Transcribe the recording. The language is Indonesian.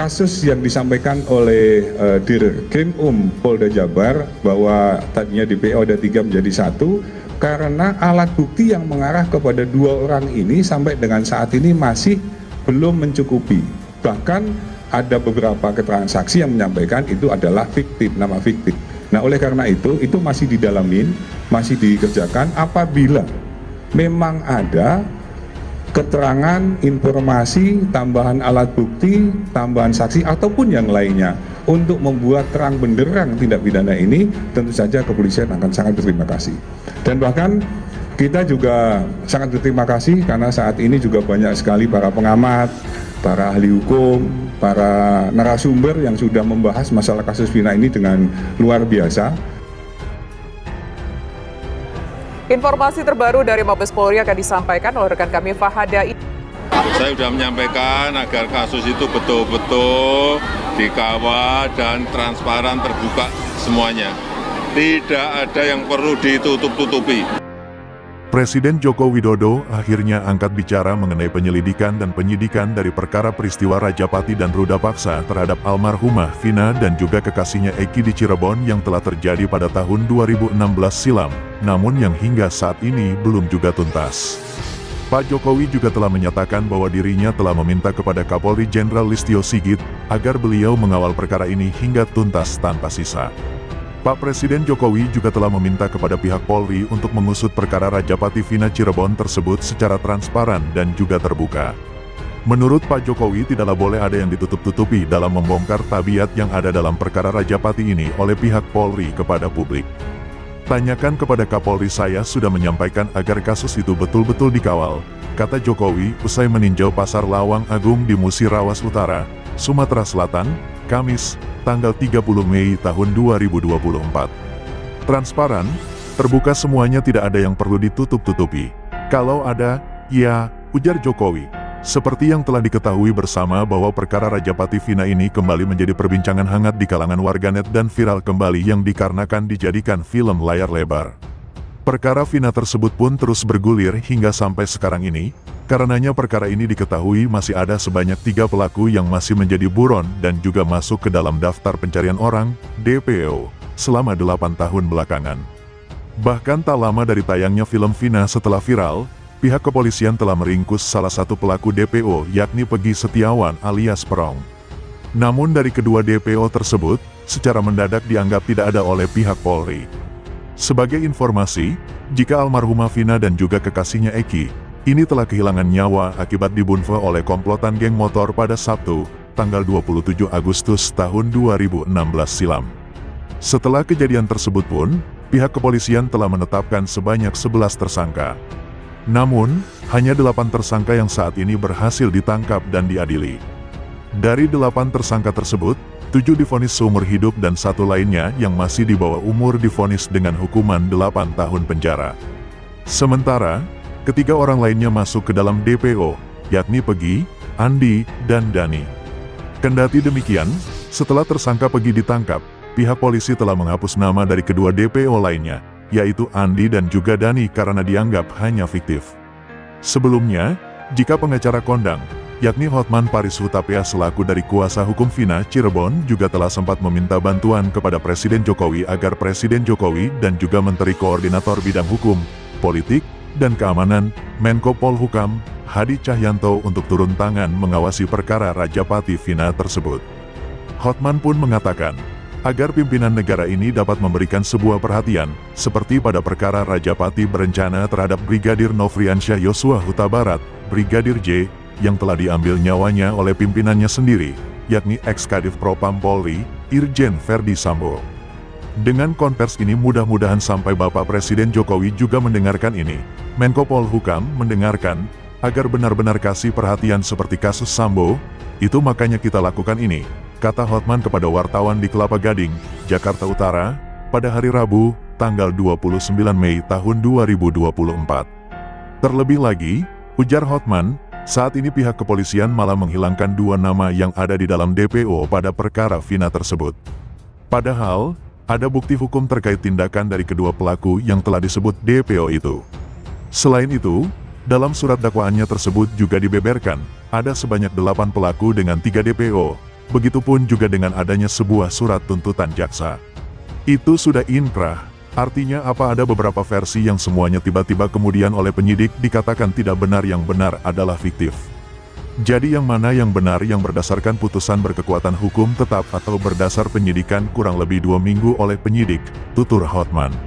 kasus yang disampaikan oleh Dirkrim Polda Jabar bahwa tadinya DPO ada 3 menjadi 1 karena alat bukti yang mengarah kepada 2 orang ini sampai dengan saat ini masih belum mencukupi. Bahkan ada beberapa keterangan saksi yang menyampaikan itu adalah fiktif, nama fiktif. Nah, oleh karena itu masih didalamin, masih dikerjakan. Apabila memang ada keterangan, informasi, tambahan alat bukti, tambahan saksi, ataupun yang lainnya untuk membuat terang benderang tindak pidana ini, tentu saja kepolisian akan sangat berterima kasih. Dan bahkan kita juga sangat berterima kasih karena saat ini juga banyak sekali para pengamat, para ahli hukum, para narasumber yang sudah membahas masalah kasus Vina ini dengan luar biasa. Informasi terbaru dari Mabes Polri akan disampaikan oleh rekan kami Fahada. Saya sudah menyampaikan agar kasus itu betul-betul dikawal dan transparan, terbuka semuanya. Tidak ada yang perlu ditutup-tutupi. Presiden Joko Widodo akhirnya angkat bicara mengenai penyelidikan dan penyidikan dari perkara peristiwa Rajapati dan Ruda Paksa terhadap almarhumah Vina dan juga kekasihnya Eki di Cirebon yang telah terjadi pada tahun 2016 silam, namun yang hingga saat ini belum juga tuntas. Pak Jokowi juga telah menyatakan bahwa dirinya telah meminta kepada Kapolri Jenderal Listio Sigit agar beliau mengawal perkara ini hingga tuntas tanpa sisa. Pak Presiden Jokowi juga telah meminta kepada pihak Polri untuk mengusut perkara Rajapati Vina Cirebon tersebut secara transparan dan juga terbuka. Menurut Pak Jokowi tidaklah boleh ada yang ditutup-tutupi dalam membongkar tabiat yang ada dalam perkara Rajapati ini oleh pihak Polri kepada publik. Tanyakan kepada Kapolri, saya sudah menyampaikan agar kasus itu betul-betul dikawal, kata Jokowi usai meninjau Pasar Lawang Agung di Musirawas Utara, Sumatera Selatan, Kamis, tanggal 30 Mei tahun 2024. Transparan, terbuka, semuanya, tidak ada yang perlu ditutup-tutupi. Kalau ada, ya, ujar Jokowi. Seperti yang telah diketahui bersama bahwa perkara Rajapati Vina ini kembali menjadi perbincangan hangat di kalangan warganet dan viral kembali yang dikarenakan dijadikan film layar lebar. Perkara Vina tersebut pun terus bergulir hingga sampai sekarang ini. Karenanya perkara ini diketahui masih ada sebanyak 3 pelaku yang masih menjadi buron dan juga masuk ke dalam daftar pencarian orang, DPO, selama 8 tahun belakangan. Bahkan tak lama dari tayangnya film Vina setelah viral, pihak kepolisian telah meringkus salah satu pelaku DPO yakni Peggy Setiawan alias Perong. Namun dari kedua DPO tersebut, secara mendadak dianggap tidak ada oleh pihak Polri. Sebagai informasi, jika almarhumah Vina dan juga kekasihnya Eki ini telah kehilangan nyawa akibat dibunuh oleh komplotan geng motor pada Sabtu, tanggal 27 Agustus tahun 2016 silam. Setelah kejadian tersebut pun, pihak kepolisian telah menetapkan sebanyak 11 tersangka. Namun, hanya 8 tersangka yang saat ini berhasil ditangkap dan diadili. Dari 8 tersangka tersebut, 7 divonis seumur hidup dan 1 lainnya yang masih di bawah umur divonis dengan hukuman 8 tahun penjara. Sementara, ketiga orang lainnya masuk ke dalam DPO, yakni Peggy, Andi, dan Dani. Kendati demikian, setelah tersangka Peggy ditangkap, pihak polisi telah menghapus nama dari kedua DPO lainnya, yaitu Andi dan juga Dani karena dianggap hanya fiktif. Sebelumnya, jika pengacara kondang, yakni Hotman Paris Hutapea selaku dari kuasa hukum Vina Cirebon juga telah sempat meminta bantuan kepada Presiden Jokowi agar Presiden Jokowi dan juga Menteri Koordinator Bidang Hukum, Politik, dan Keamanan, Menko Polhukam, Hadi Cahyanto untuk turun tangan mengawasi perkara Rajapati Vina tersebut. Hotman pun mengatakan, agar pimpinan negara ini dapat memberikan sebuah perhatian, seperti pada perkara Rajapati berencana terhadap Brigadir Nofriansyah Yosua Huta Barat, Brigadir J, yang telah diambil nyawanya oleh pimpinannya sendiri, yakni ex-Kadif Propam Polri, Irjen Verdi Sambo. Dengan konvers ini mudah-mudahan sampai Bapak Presiden Jokowi juga mendengarkan ini. Menko Polhukam mendengarkan, agar benar-benar kasih perhatian seperti kasus Sambo, itu makanya kita lakukan ini, kata Hotman kepada wartawan di Kelapa Gading, Jakarta Utara, pada hari Rabu, tanggal 29 Mei tahun 2024. Terlebih lagi, ujar Hotman, saat ini pihak kepolisian malah menghilangkan 2 nama yang ada di dalam DPO pada perkara Vina tersebut. Padahal, ada bukti hukum terkait tindakan dari kedua pelaku yang telah disebut DPO itu. Selain itu, dalam surat dakwaannya tersebut juga dibeberkan, ada sebanyak 8 pelaku dengan 3 DPO, Begitupun juga dengan adanya sebuah surat tuntutan jaksa. Itu sudah inkrah. Artinya apa, ada beberapa versi yang semuanya tiba-tiba kemudian oleh penyidik dikatakan tidak benar, yang benar adalah fiktif. Jadi yang mana yang benar, yang berdasarkan putusan berkekuatan hukum tetap atau berdasar penyidikan kurang lebih 2 minggu oleh penyidik, tutur Hotman.